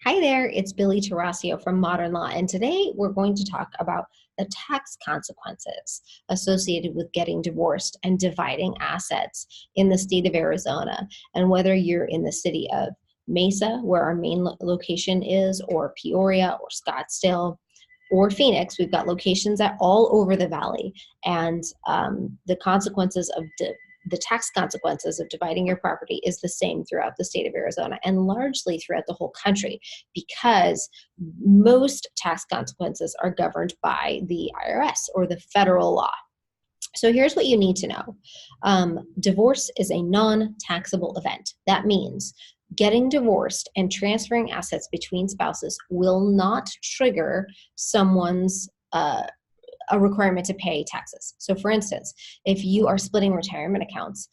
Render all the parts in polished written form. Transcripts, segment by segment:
Hi there, it's Billy Tarasio from Modern Law, and today we're going to talk about the tax consequences associated with getting divorced and dividing assets in the state of Arizona, and whether you're in the city of Mesa, where our main location is, or Peoria, or Scottsdale, or Phoenix. We've got locations all over the valley, and the consequences of the tax consequences of dividing your property is the same throughout the state of Arizona and largely throughout the whole country, because most tax consequences are governed by the IRS or the federal law. So here's what you need to know. Divorce is a non-taxable event. That means getting divorced and transferring assets between spouses will not trigger someone's a requirement to pay taxes. So for instance, if you are splitting retirement accounts,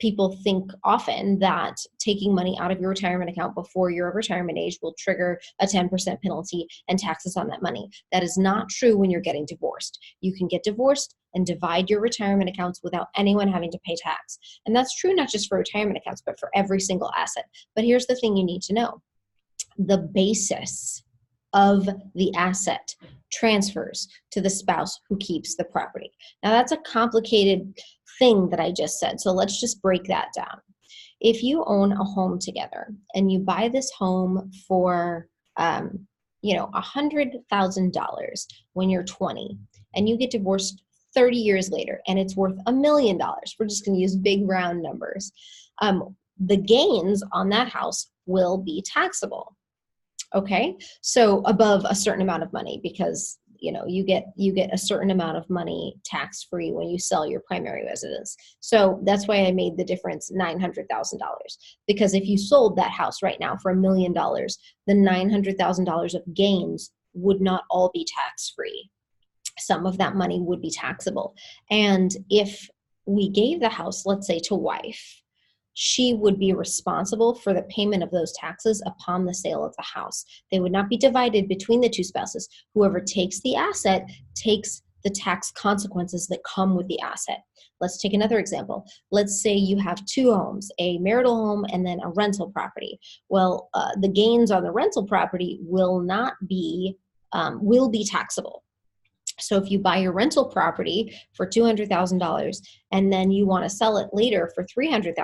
people think often that taking money out of your retirement account before you're of retirement age will trigger a 10% penalty and taxes on that money. That is not true when you're getting divorced. You can get divorced and divide your retirement accounts without anyone having to pay tax. And that's true not just for retirement accounts, but for every single asset. But here's the thing you need to know. The basis of the asset transfers to the spouse who keeps the property. Now that's a complicated thing that I just said, so let's just break that down. If you own a home together and you buy this home for $100,000 when you're 20, and you get divorced 30 years later and it's worth $1 million, we're just going to use big round numbers, the gains on that house will be taxable. Okay, so above a certain amount of money, because you get a certain amount of money tax-free when you sell your primary residence. So that's why I made the difference $900,000, because if you sold that house right now for $1 million, the $900,000 of gains would not all be tax-free. Some of that money would be taxable. And if we gave the house, let's say, to wife, she would be responsible for the payment of those taxes upon the sale of the house. They would not be divided between the two spouses. Whoever takes the asset takes the tax consequences that come with the asset. Let's take another example. Let's say you have two homes, a marital home and then a rental property. Well, the gains on the rental property will be taxable. So if you buy your rental property for $200,000 and then you want to sell it later for $300,000,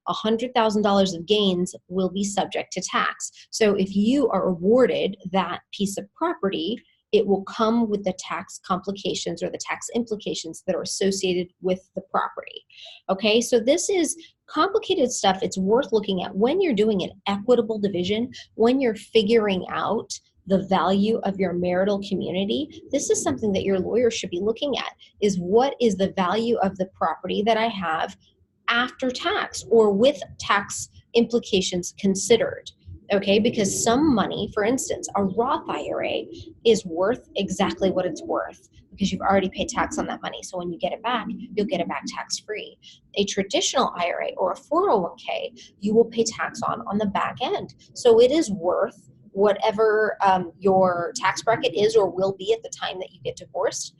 $100,000 of gains will be subject to tax. So if you are awarded that piece of property, it will come with the tax complications or the tax implications that are associated with the property. Okay, so this is complicated stuff. It's worth looking at when you're doing an equitable division, when you're figuring out the value of your marital community. This is something that your lawyer should be looking at, is what is the value of the property that I have after tax or with tax implications considered. Okay, because some money, for instance, a Roth IRA is worth exactly what it's worth because you've already paid tax on that money. So when you get it back, you'll get it back tax-free. A traditional IRA or a 401k, you will pay tax on the back end. So it is worth whatever your tax bracket is or will be at the time that you get divorced,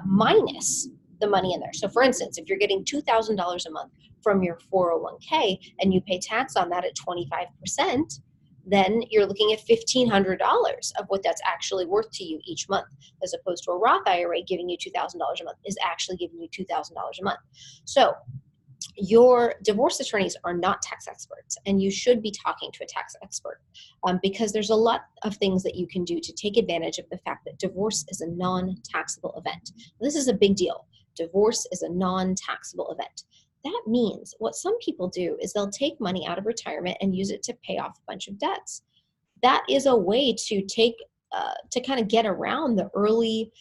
minus the money in there. So for instance, if you're getting $2,000 a month from your 401k and you pay tax on that at 25%, then you're looking at $1,500 of what that's actually worth to you each month, as opposed to a Roth IRA giving you $2,000 a month is actually giving you $2,000 a month. So your divorce attorneys are not tax experts, and you should be talking to a tax expert because there's a lot of things that you can do to take advantage of the fact that divorce is a non-taxable event. This is a big deal. Divorce is a non-taxable event. That means what some people do is they'll take money out of retirement and use it to pay off a bunch of debts. That is a way to kind of get around the early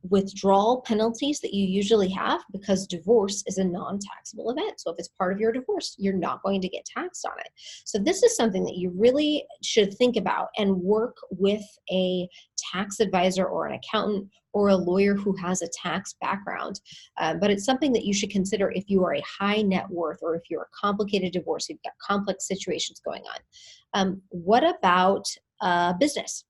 withdrawal penalties that you usually have, because divorce is a non-taxable event. So if it's part of your divorce, you're not going to get taxed on it. So this is something that you really should think about and work with a tax advisor or an accountant or a lawyer who has a tax background. But it's something that you should consider if you are a high net worth or if you're a complicated divorce, you've got complex situations going on. What about business?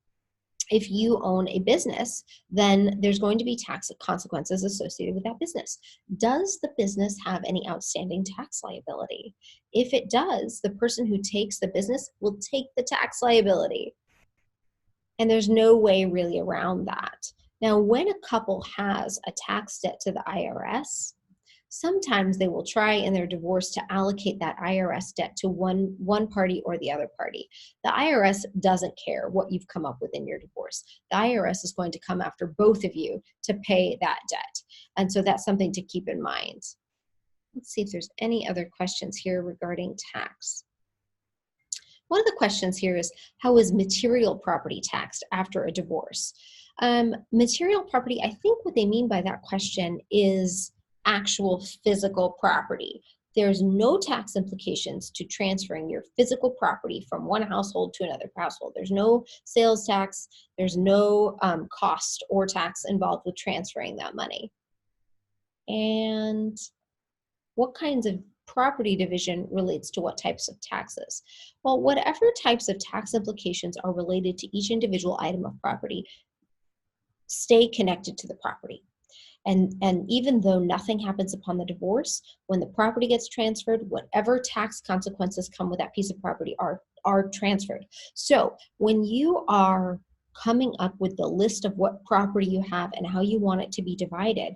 If you own a business, then there's going to be tax consequences associated with that business. Does the business have any outstanding tax liability? If it does, the person who takes the business will take the tax liability. And there's no way really around that. Now, when a couple has a tax debt to the IRS, sometimes they will try in their divorce to allocate that IRS debt to one party or the other party. The IRS doesn't care what you've come up with in your divorce. The IRS is going to come after both of you to pay that debt. And so that's something to keep in mind. Let's see if there's any other questions here regarding tax. One of the questions here is, how is material property taxed after a divorce? Material property, I think what they mean by that question is actual physical property. There's no tax implications to transferring your physical property from one household to another household. There's no sales tax. There's no cost or tax involved with transferring that money. And what kinds of property division relates to what types of taxes? Well, whatever types of tax implications are related to each individual item of property stay connected to the property. And even though nothing happens upon the divorce, when the property gets transferred, whatever tax consequences come with that piece of property are transferred. So when you are coming up with the list of what property you have and how you want it to be divided,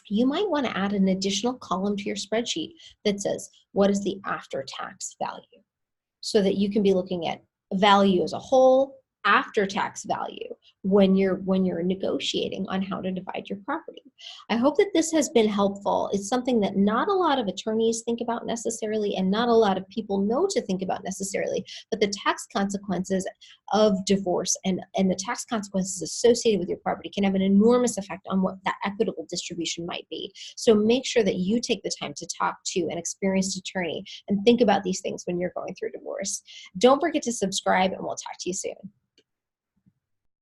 you might want to add an additional column to your spreadsheet that says, what is the after-tax value? So that you can be looking at value as a whole, after-tax value, when you're negotiating on how to divide your property. I hope that this has been helpful. It's something that not a lot of attorneys think about necessarily, and not a lot of people know to think about necessarily, but the tax consequences of divorce and the tax consequences associated with your property can have an enormous effect on what that equitable distribution might be. So make sure that you take the time to talk to an experienced attorney and think about these things when you're going through divorce. Don't forget to subscribe, and we'll talk to you soon.